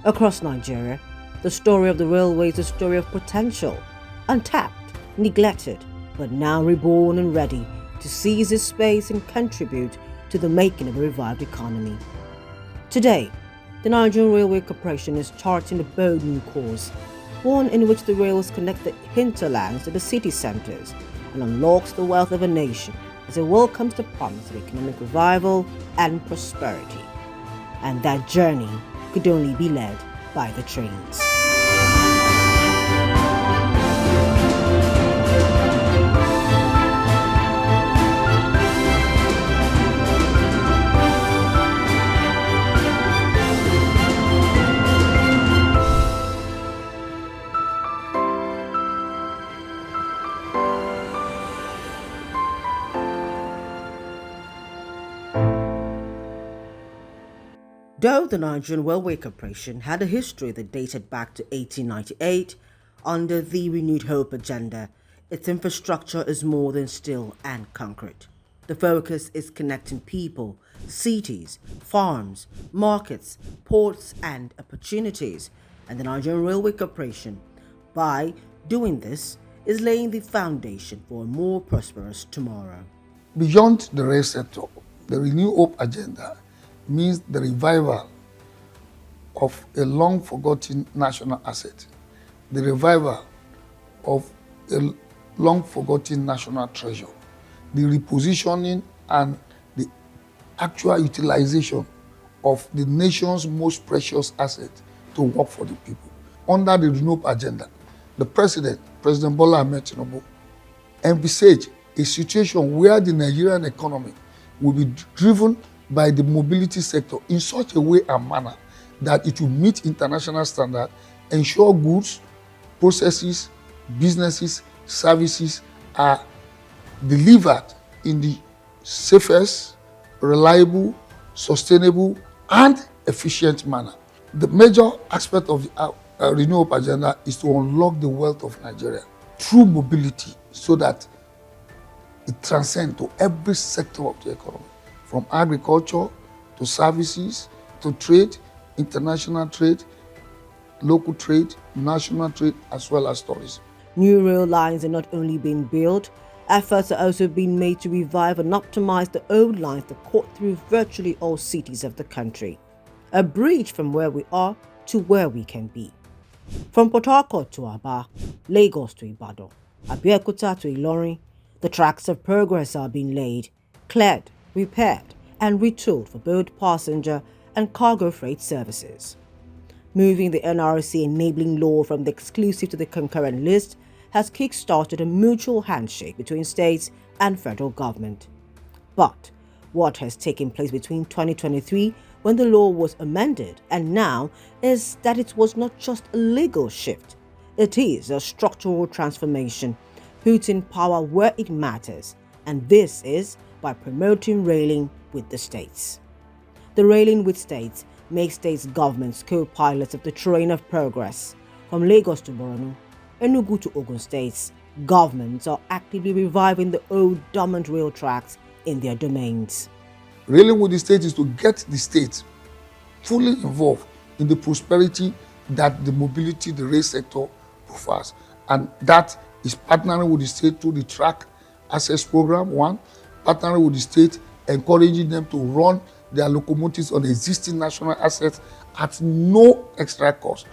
Across Nigeria, the story of the railway is a story of potential, untapped, neglected, but now reborn and ready to seize its space and contribute to the making of a revived economy. Today, the Nigerian Railway Corporation is charting a bold new course, one in which the rails connect the hinterlands to the city centres and unlocks the wealth of a nation as it welcomes the promise of economic revival and prosperity. And that journey could only be led by the trains. Though the Nigerian Railway Corporation had a history that dated back to 1898, under the Renewed Hope agenda, its infrastructure is more than steel and concrete. The focus is connecting people, cities, farms, markets, ports, and opportunities, and the Nigerian Railway Corporation, by doing this, is laying the foundation for a more prosperous tomorrow. Beyond the rail sector, the Renewed Hope agenda means the revival of a long-forgotten national asset, the revival of a long-forgotten national treasure, the repositioning and the actual utilization of the nation's most precious asset to work for the people. Under the Renewed Hope agenda, the President Bola Ahmed Tinubu, envisaged a situation where the Nigerian economy will be driven by the mobility sector in such a way and manner that it will meet international standards, ensure goods, processes, businesses, services are delivered in the safest, reliable, sustainable, and efficient manner. The major aspect of the Renewed Hope agenda is to unlock the wealth of Nigeria through mobility so that it transcends to every sector of the economy, from agriculture to services to trade, international trade, local trade, national trade, as well as tourism. New rail lines are not only being built, efforts are also being made to revive and optimize the old lines that cut through virtually all cities of the country. A bridge from where we are to where we can be. From Port Harcourt to Aba, Lagos to Ibadan, Abeokuta to Ilorin, the tracks of progress are being laid, cleared, repaired, and retooled for both passenger and cargo freight services. Moving the NRC enabling law from the exclusive to the concurrent list has kick-started a mutual handshake between states and federal government. But what has taken place between 2023, when the law was amended, and now is that it was not just a legal shift. It is a structural transformation, putting power where it matters, and this is by promoting railing with the states. The railing with states makes states governments co-pilots of the train of progress. From Lagos to Borno, Enugu to Ogun states, governments are actively reviving the old dormant rail tracks in their domains. Railing with the state is to get the state fully involved in the prosperity that the mobility, the rail sector provides. And that is partnering with the state through the track access program, one, partnering with the state, encouraging them to run their locomotives on existing national assets at no extra cost,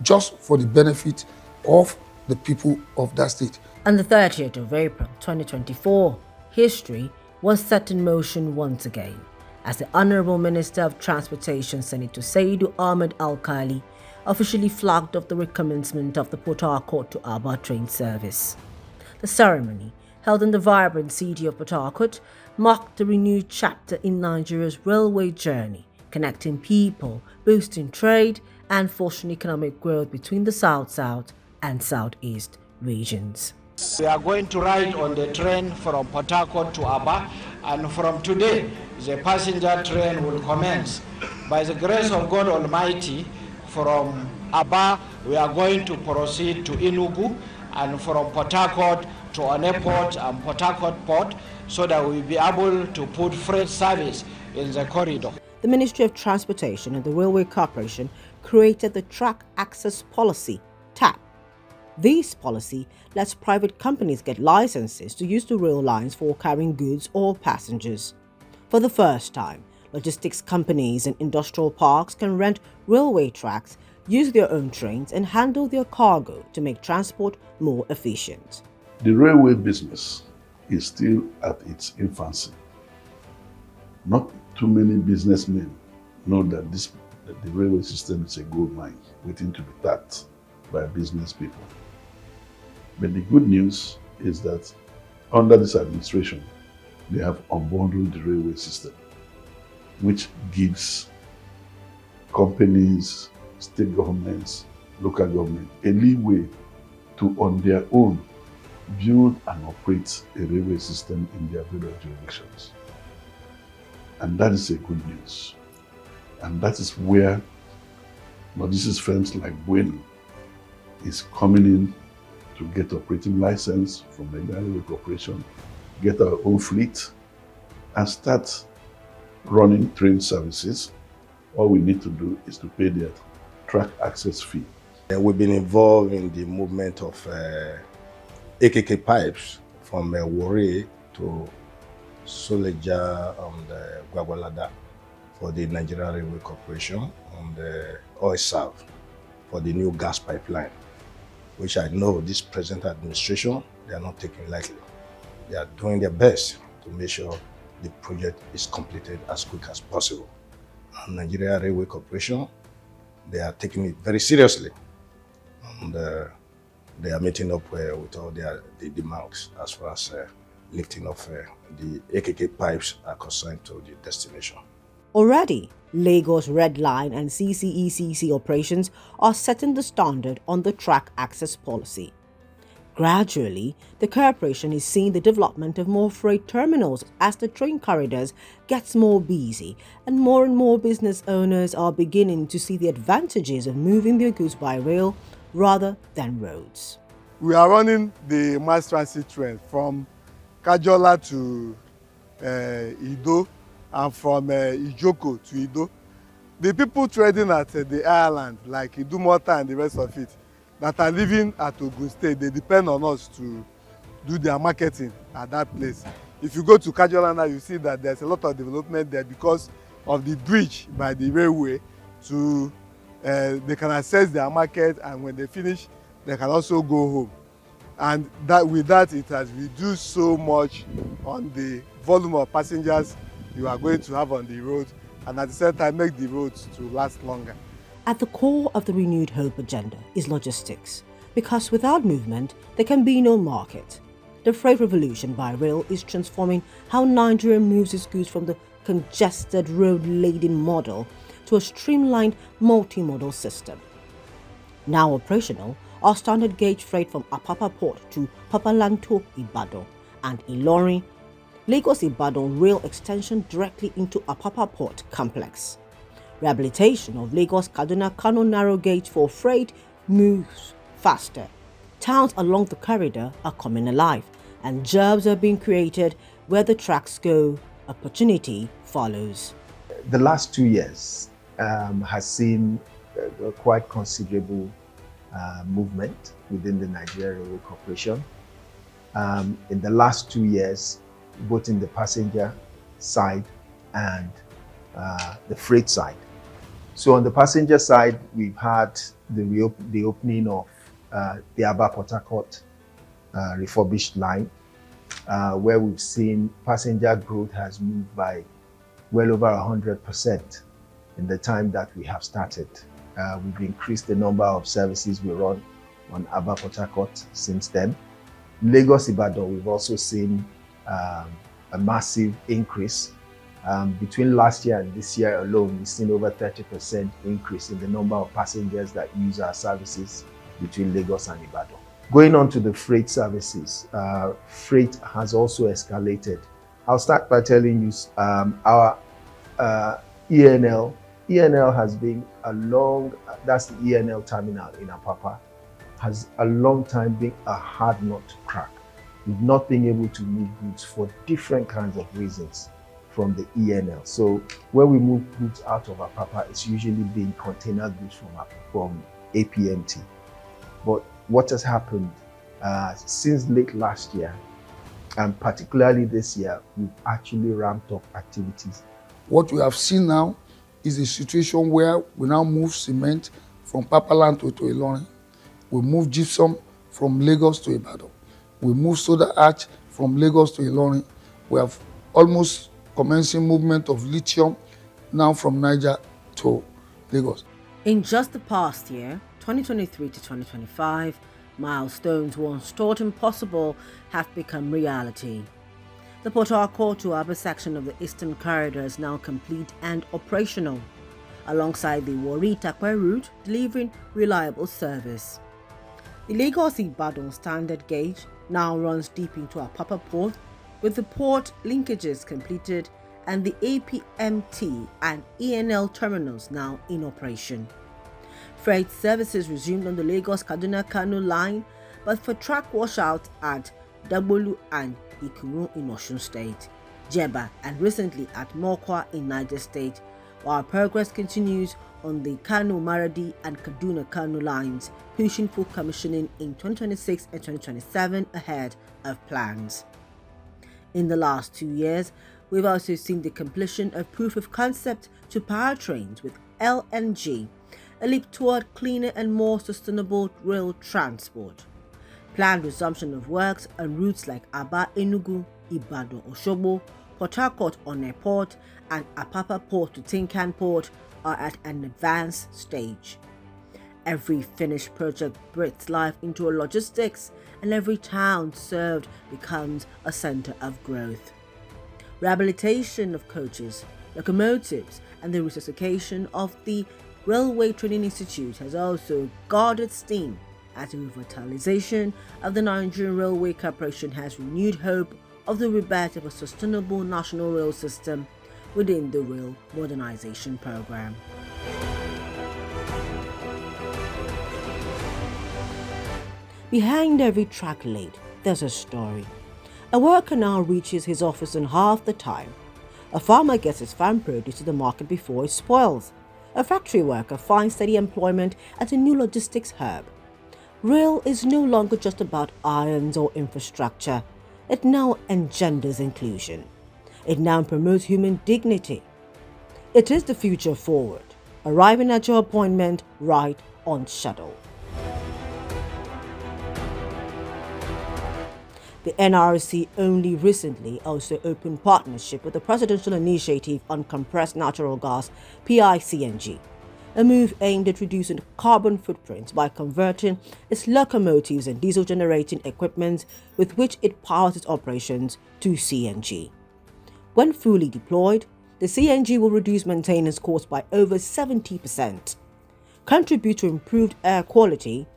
just for the benefit of the people of that state. On the 30th of April 2024, history was set in motion once again as the Honorable Minister of Transportation, Senator Saidu Ahmed Al-Khali, officially flagged off the recommencement of the Port Harcourt to Aba train service. The ceremony, held in the vibrant city of Port Harcourt, marked a renewed chapter in Nigeria's railway journey, connecting people, boosting trade, and fostering economic growth between the South-South and South-East regions. We are going to ride on the train from Port Harcourt to Aba, and from today, the passenger train will commence. By the grace of God Almighty, from Aba, we are going to proceed to Enugu, and from Port Harcourt to an airport and Port Harcourt port, so that we'll be able to put freight service in the corridor. The Ministry of Transportation and the Railway Corporation created the Track Access Policy, TAP. This policy lets private companies get licenses to use the rail lines for carrying goods or passengers. For the first time, logistics companies and industrial parks can rent railway tracks, use their own trains, and handle their cargo to make transport more efficient. The railway business is still at its infancy. Not too many businessmen know that the railway system is a gold mine waiting to be tapped by business people. But the good news is that under this administration, they have unbundled the railway system, which gives companies, state governments, local government a leeway to, on their own, build and operate a railway system in their various jurisdictions. And that is a good news. And that is where logistics firms like Bueno is coming in to get operating license from the Nigerian Railway Corporation, get our own fleet, and start running train services. All we need to do is to pay their track access fee. We've been involved in the movement of AKK pipes from Warri to Suleja and Gwagwalada for the Nigerian Railway Corporation, and OSAV for the new gas pipeline, which I know this present administration, they are not taking lightly. They are doing their best to make sure the project is completed as quick as possible. And Nigerian Railway Corporation, they are taking it very seriously. And they are meeting up with all the demands as far as lifting of the AKK pipes are concerned to the destination. Already, Lagos Red Line and CCECC operations are setting the standard on the track access policy. Gradually, the corporation is seeing the development of more freight terminals as the train corridors gets more busy, and more business owners are beginning to see the advantages of moving their goods by rail rather than roads. We are running the mass transit train from Kajola to Ido and from Ijoko to Ido. The people trading at the island, like Idumota and the rest of it, that are living at Ogun State, they depend on us to do their marketing at that place. If you go to Kajola now, you see that there's a lot of development there because of the bridge by the railway to they can access their market, and when they finish, they can also go home. And that with that, it has reduced so much on the volume of passengers you are going to have on the road, and at the same time make the roads to last longer. At the core of the Renewed Hope agenda is logistics, because without movement, there can be no market. The freight revolution by rail is transforming how Nigeria moves its goods from the congested road-laden model to a streamlined multimodal system. Now operational are standard gauge freight from Apapa Port to Papalanto Ibadan and Ilorin, Lagos Ibadan rail extension directly into Apapa Port complex. Rehabilitation of Lagos Kaduna Kano narrow gauge for freight moves faster. Towns along the corridor are coming alive, and jobs are being created where the tracks go. Opportunity follows. The last 2 years has seen quite considerable movement within the Nigerian Railway Corporation. In the last 2 years, both in the passenger side and the freight side. So on the passenger side, we've had the opening of the Aba Port Harcourt refurbished line, where we've seen passenger growth has moved by well over 100% in the time that we have started. We've increased the number of services we run on Aba Port Harcourt since then. Lagos Ibadan, we've also seen a massive increase. Between last year and this year alone, we've seen over 30% increase in the number of passengers that use our services between Lagos and Ibadan. Going on to the freight services, freight has also escalated. I'll start by telling you our ENL. ENL has been that's the ENL terminal in Apapa, has a long time been a hard nut to crack. We've not been able to move goods for different kinds of reasons, from the ENL. So when we move goods out of Apapa, it's usually being container goods from APMT. But what has happened since late last year, and particularly this year, we've actually ramped up activities. What we have seen now is a situation where we now move cement from Papaland to Ilorin. We move gypsum from Lagos to Ibadan. We move soda ash from Lagos to Ilorin. We have almost commencing movement of lithium now from Niger to Lagos. In just the past year, 2023 to 2025, milestones once thought impossible have become reality. The Port Harcourt to Aba section of the Eastern Corridor is now complete and operational, alongside the Warri-Takwe route delivering reliable service. The Lagos-Ibadan standard gauge now runs deep into Apapa Port, with the port linkages completed and the APMT and ENL terminals now in operation. Freight services resumed on the Lagos-Kaduna-Kano line, but for track washout at Dagbolu and Ikuru in Osun State, Jeba, and recently at Mokwa in Niger State, while progress continues on the Kano-Maradi and Kaduna-Kano lines, pushing for commissioning in 2026 and 2027 ahead of plans. In the last 2 years, we've also seen the completion of proof of concept to powertrains with LNG, a leap toward cleaner and more sustainable rail transport. Planned resumption of works on routes like Aba Enugu, Ibadan Osogbo, Port Harcourt Onne Port, and Apapa Port to Tinkan Port are at an advanced stage. Every finished project breathes life into a logistics, and every town served becomes a center of growth. Rehabilitation of coaches, locomotives, and the resuscitation of the Railway Training Institute has also gathered steam, as the revitalization of the Nigerian Railway Corporation has renewed hope of the rebirth of a sustainable national rail system within the rail modernization program. Behind every track laid, there's a story. A worker now reaches his office in half the time. A farmer gets his farm produce to the market before it spoils. A factory worker finds steady employment at a new logistics hub. Rail is no longer just about irons or infrastructure. It now engenders inclusion. It now promotes human dignity. It is the future forward, arriving at your appointment right on schedule. The NRC only recently also opened partnership with the Presidential Initiative on Compressed Natural Gas, PICNG, a move aimed at reducing carbon footprints by converting its locomotives and diesel-generating equipment with which it powers its operations to CNG. When fully deployed, the CNG will reduce maintenance costs by over 70%, contribute to improved air quality,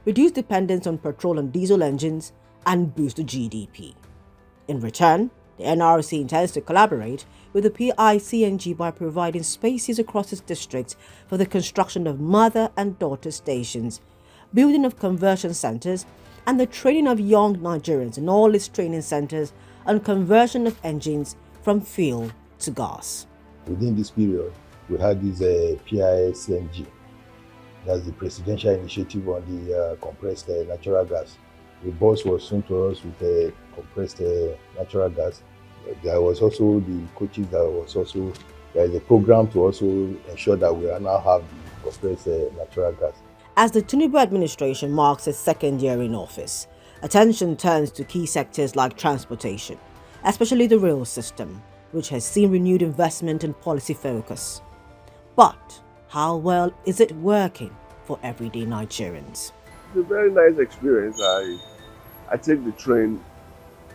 reduce dependence on petrol and diesel engines, and boost the GDP. In return, the NRC intends to collaborate with the PICNG by providing spaces across its districts for the construction of mother and daughter stations, building of conversion centers, and the training of young Nigerians in all its training centers on conversion of engines from fuel to gas. Within this period, we had this PICNG, that's the Presidential Initiative on the Compressed Natural Gas. The bus was sent to us with compressed natural gas. There was also the coaches there is a program to also ensure that we now have the compressed natural gas. As the Tinubu administration marks its second year in office, attention turns to key sectors like transportation, especially the rail system, which has seen renewed investment and policy focus. But how well is it working for everyday Nigerians? It's a very nice experience. I take the train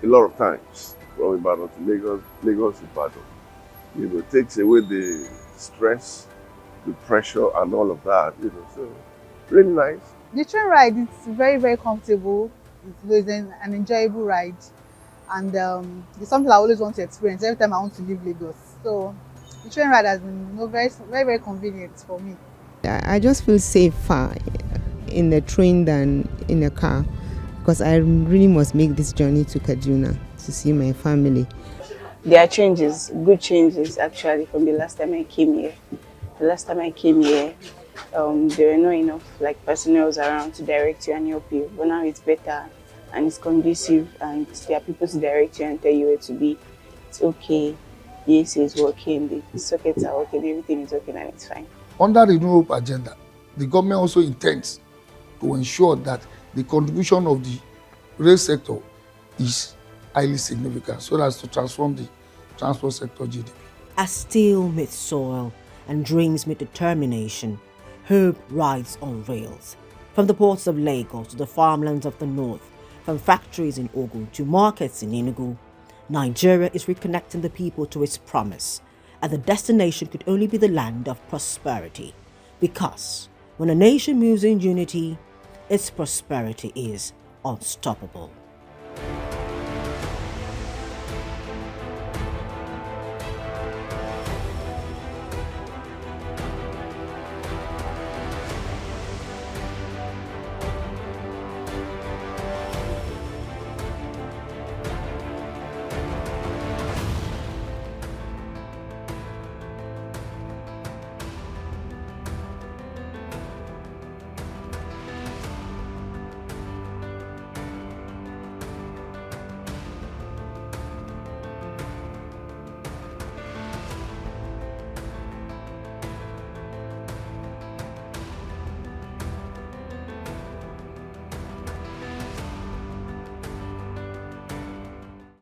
a lot of times from Ibadan to Lagos to Ibadan. It takes away the stress, the pressure, and all of that. So really nice. The train ride is very, very comfortable. It's an enjoyable ride, and it's something I always want to experience every time I want to leave Lagos. So the train ride has been very, very, very convenient for me. I just feel safer in the train than in a car, because I really must make this journey to Kaduna to see my family. there are changes, good changes actually from the last time I came here. The last time I came here, there were not enough like personnel around to direct you and help you. But now it's better and it's conducive, and there are people to direct you and tell you where to be. It's okay. The AC is working, the sockets are working, everything is working, and it's fine. Under the New Hope agenda, the government also intends to ensure that the contribution of the rail sector is highly significant so as to transform the transport sector GDP. As steel meets soil and dreams meet determination, hope rides on rails. From the ports of Lagos to the farmlands of the north, from factories in Ogun to markets in Enugu, Nigeria is reconnecting the people to its promise, and the destination could only be the land of prosperity. Because when a nation moves in unity, its prosperity is unstoppable.